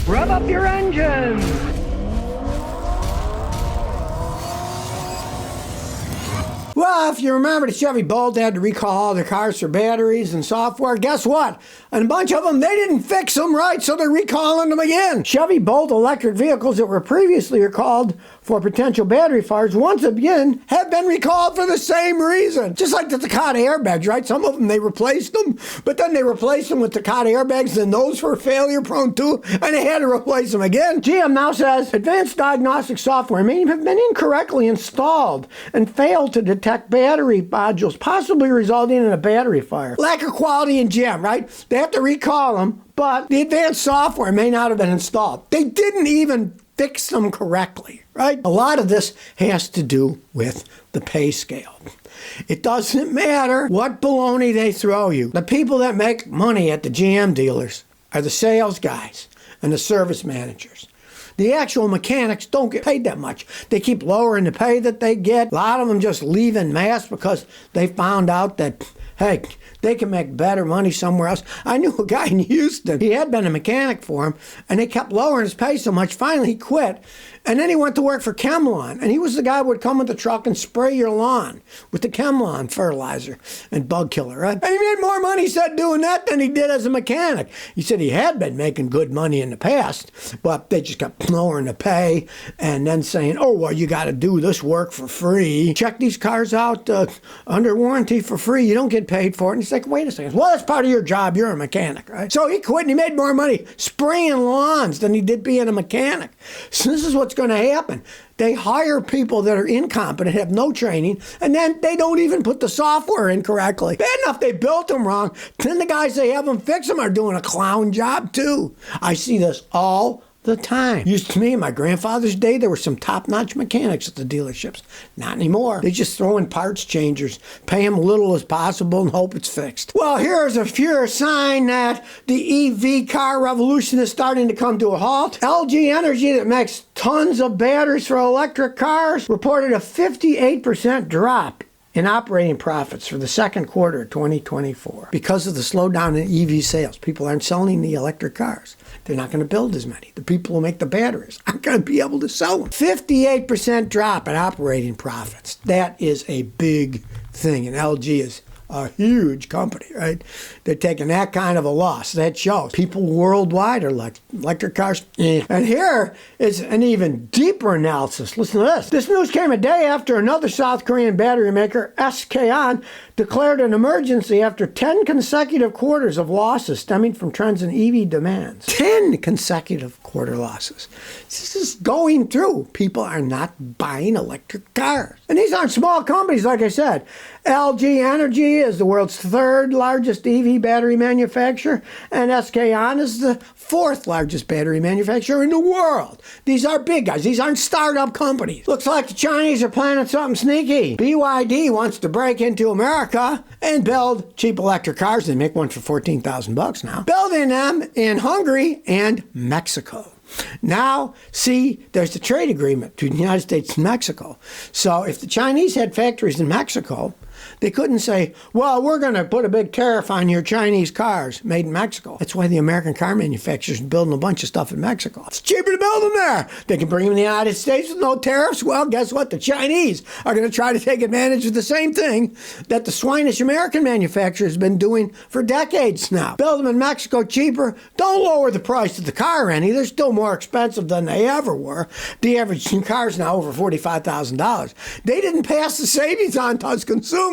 Rev up your engines! Well, if you remember, the Chevy Bolt had to recall all their cars for batteries and software. Guess what? And a bunch of them, they didn't fix them right, so they're recalling them again. Chevy Bolt electric vehicles that were previously recalled for potential battery fires once again have been recalled for the same reason. Just like the Takata airbags, right? Some of them, they replaced them, but then they replaced them with Takata airbags, and those were failure prone too, and they had to replace them again. GM now says advanced diagnostic software may have been incorrectly installed and failed to detect battery modules, possibly resulting in a battery fire. Lack of quality in GM, right? They have to recall them, but the advanced software may not have been installed. They didn't even fix them correctly, right? A lot of this has to do with the pay scale. It doesn't matter what baloney they throw you. The people that make money at the GM dealers are the sales guys and the service managers. The actual mechanics don't get paid that much. They keep lowering the pay that they get. A lot of them just leave en masse because they found out that, hey, they can make better money somewhere else. I knew a guy in Houston. He had been a mechanic for him, and they kept lowering his pay so much. Finally, he quit. And then he went to work for ChemLawn. And he was the guy who would come with the truck and spray your lawn with the ChemLawn fertilizer and bug killer, right? And he made more money, he said, doing that than he did as a mechanic. He said he had been making good money in the past, but they just kept lowering the pay and then saying, oh, well, you got to do this work for free. Check these cars out under warranty for free. You don't get paid for it. And he's like, wait a second. Well, that's part of your job. You're a mechanic, right? So he quit and he made more money spraying lawns than he did being a mechanic. So this is what's going to happen. They hire people that are incompetent, have no training, and then they don't even put the software in correctly. Bad enough they built them wrong, then the guys they have them fix them are doing a clown job too. I see this all the time. Used to me in my grandfather's day, there were some top-notch mechanics at the dealerships. Not anymore. They just throw in parts changers, pay them little as possible and hope it's fixed. Well, here's a sure sign that the EV car revolution is starting to come to a halt. LG Energy, that makes tons of batteries for electric cars, reported a 58% drop in operating profits for the second quarter of 2024 because of the slowdown in EV sales. People aren't selling the electric cars. They're not going to build as many. The people who make the batteries aren't going to be able to sell them. 58% drop in operating profits. That is a big thing, and LG is a huge company, right? They're taking that kind of a loss. That shows. People worldwide are like electric cars. And here is an even deeper analysis. Listen to this. This news came a day after another South Korean battery maker, SK On, declared an emergency after 10 consecutive quarters of losses stemming from trends in EV demands. 10 consecutive quarter losses. This is going through. People are not buying electric cars. And these aren't small companies, like I said. LG Energy is the world's third largest EV battery manufacturer, and SK On is the fourth largest battery manufacturer in the world. These are big guys. These aren't startup companies. Looks like the Chinese are planning something sneaky. BYD wants to break into America and build cheap electric cars. They make one for $14,000 now. Building them in Hungary and Mexico. Now, see, there's a trade agreement between the United States and Mexico. So if the Chinese had factories in Mexico, they couldn't say, well, we're going to put a big tariff on your Chinese cars made in Mexico. That's why the American car manufacturers are building a bunch of stuff in Mexico. It's cheaper to build them there. They can bring them in the United States with no tariffs. Well, guess what? The Chinese are going to try to take advantage of the same thing that the swinish American manufacturers have been doing for decades now. Build them in Mexico cheaper. Don't lower the price of the car any. They're still more expensive than they ever were. The average car is now over $45,000. They didn't pass the savings on to us consumers.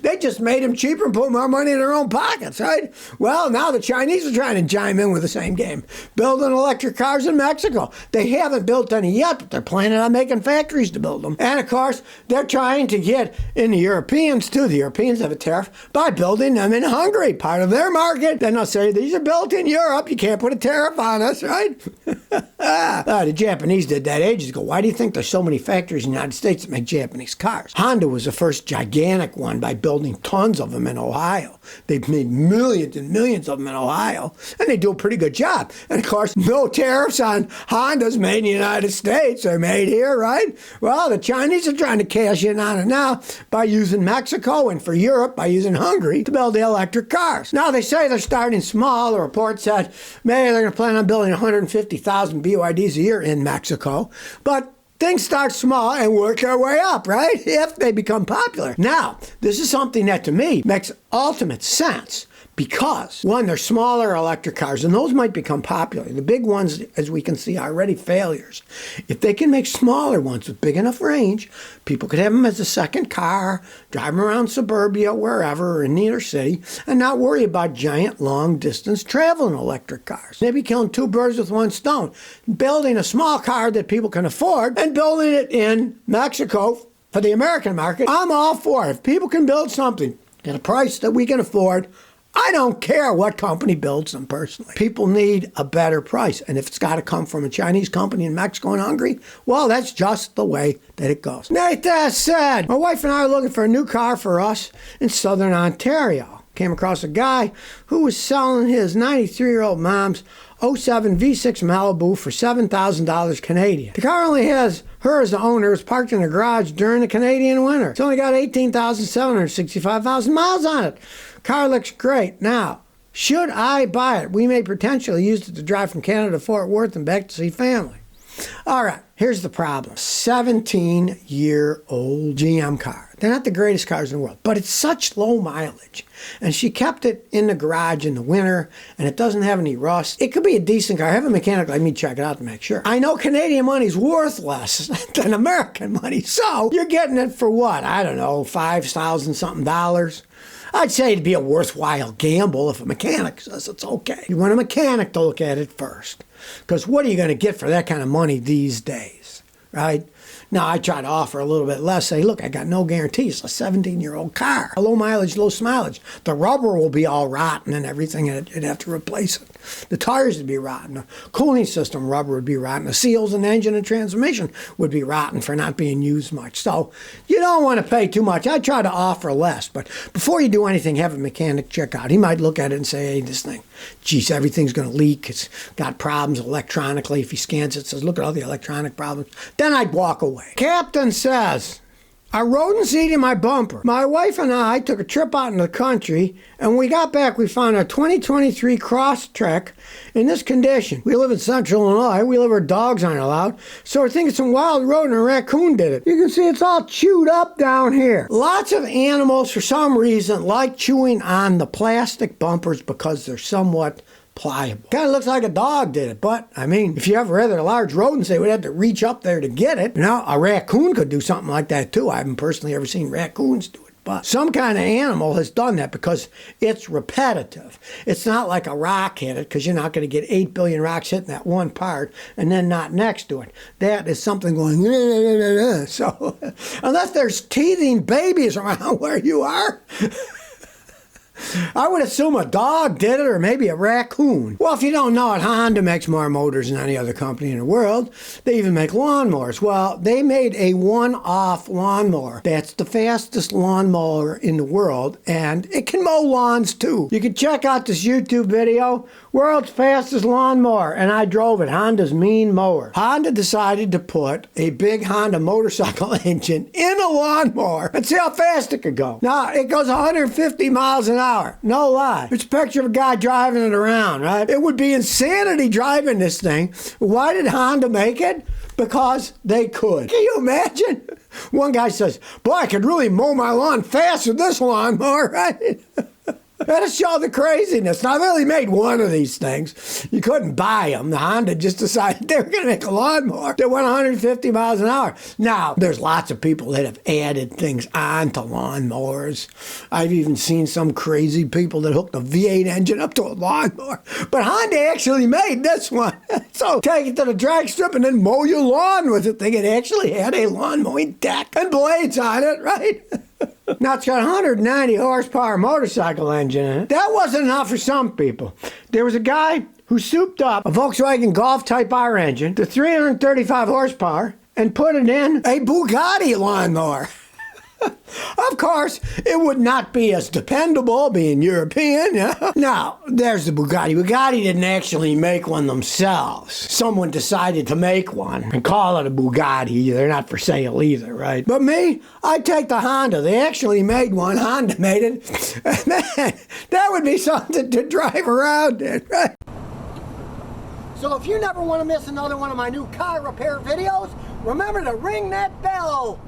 They just made them cheaper and put more money in their own pockets, right? Well, now the Chinese are trying to chime in with the same game. Building electric cars in Mexico. They haven't built any yet, but they're planning on making factories to build them. And of course, they're trying to get in the Europeans too. The Europeans have a tariff by building them in Hungary, part of their market. Then they'll say, these are built in Europe. You can't put a tariff on us, right? The Japanese did that ages ago. Why do you think there's so many factories in the United States that make Japanese cars? Honda was the first gigantic mechanic one by building tons of them in Ohio. They've made millions and millions of them in Ohio, and they do a pretty good job. And of course, no tariffs on Hondas made in the United States. They're made here, right? Well, the Chinese are trying to cash in on it now by using Mexico, and for Europe by using Hungary to build the electric cars. Now, they say they're starting small. The report said maybe they're going to plan on building 150,000 BYDs a year in Mexico. But things start small and work their way up, right? If they become popular. Now, this is something that to me makes ultimate sense because, one, they're smaller electric cars, and those might become popular. The big ones, as we can see, are already failures. If they can make smaller ones with big enough range, people could have them as a second car, drive them around suburbia, wherever, or in the inner city, and not worry about giant, long-distance traveling electric cars. Maybe killing two birds with one stone. Building a small car that people can afford and building it in Mexico for the American market. I'm all for it. If people can build something at a price that we can afford, I don't care what company builds them personally. People need a better price. And if it's got to come from a Chinese company in Mexico and Hungary, well, that's just the way that it goes. That said, my wife and I are looking for a new car for us in Southern Ontario. Came across a guy who was selling his 93-year-old mom's '07 V6 Malibu for $7,000 Canadian. The car only has her as the owner. It's parked in a garage during the Canadian winter. It's only got 18,765,000 miles on it. Car looks great. Now, should I buy it? We may potentially use it to drive from Canada to Fort Worth and back to see family. All right, here's the problem. 17-year-old GM car. They're not the greatest cars in the world, but it's such low mileage. And she kept it in the garage in the winter, and it doesn't have any rust. It could be a decent car. Have a mechanic like me check it out to make sure. I know Canadian money's worth less than American money, so you're getting it for what? I don't know, $5,000 something dollars. I'd say it'd be a worthwhile gamble if a mechanic says it's okay. You want a mechanic to look at it first. Because what are you going to get for that kind of money these days, right? Now, I try to offer a little bit less. Say, look, I got no guarantees. It's a 17-year-old car. Low mileage, low mileage. The rubber will be all rotten and everything, and you'd have to replace it. The tires would be rotten. The cooling system rubber would be rotten. The seals in the engine and transmission would be rotten for not being used much. So you don't want to pay too much. I try to offer less. But before you do anything, have a mechanic check out. He might look at it and say, hey, this thing, geez, everything's going to leak. It's got problems electronically. If he scans it, says, look at all the electronic problems. Then I'd walk away. Captain says, I rodents eating my bumper. My wife and I took a trip out in the country, and when we got back, we found our 2023 Crosstrek in this condition. We live in central Illinois. We live where dogs aren't allowed, so we're thinking some wild rodent or raccoon did it. You can see it's all chewed up down here. Lots of animals, for some reason, like chewing on the plastic bumpers because they're somewhat pliable. Kind of looks like a dog did it, but, I mean, if you have rather large rodents, they would have to reach up there to get it. Now, a raccoon could do something like that, too. I haven't personally ever seen raccoons do it, but some kind of animal has done that because it's repetitive. It's not like a rock hit it, because you're not going to get 8 billion rocks hitting that one part and then not next to it. That is something going, so, unless there's teething babies around where you are, I would assume a dog did it, or maybe a raccoon. Well, if you don't know it, Honda makes more motors than any other company in the world. They even make lawnmowers. Well, they made a one-off lawnmower. That's the fastest lawnmower in the world, and it can mow lawns too. You can check out this YouTube video, World's Fastest Lawnmower, and I drove it, Honda's mean mower. Honda decided to put a big Honda motorcycle engine in a lawnmower and see how fast it could go. Now, it goes 150 miles an hour. No lie. It's a picture of a guy driving it around, right? It would be insanity driving this thing. Why did Honda make it? Because they could. Can you imagine? One guy says, boy, I could really mow my lawn fast with this lawnmower, right? That'll show the craziness. Now, they only made one of these things. You couldn't buy them. The Honda just decided they were going to make a lawnmower that went 150 miles an hour. Now, there's lots of people that have added things onto lawnmowers. I've even seen some crazy people that hooked a V8 engine up to a lawnmower. But Honda actually made this one. So take it to the drag strip and then mow your lawn with it. It actually had a lawn mowing deck and blades on it, right? Now, it's got a 190 horsepower motorcycle engine in it. That wasn't enough for some people. There was a guy who souped up a Volkswagen Golf Type R engine to 335 horsepower and put it in a Bugatti lawnmower. Of course, it would not be as dependable being European. Now, there's the Bugatti. Bugatti didn't actually make one themselves. Someone decided to make one and call it a Bugatti. They're not for sale either, right? But me, I'd take the Honda. They actually made one. Honda made it. Man, that would be something to drive around in, right? So if you never want to miss another one of my new car repair videos, remember to ring that bell.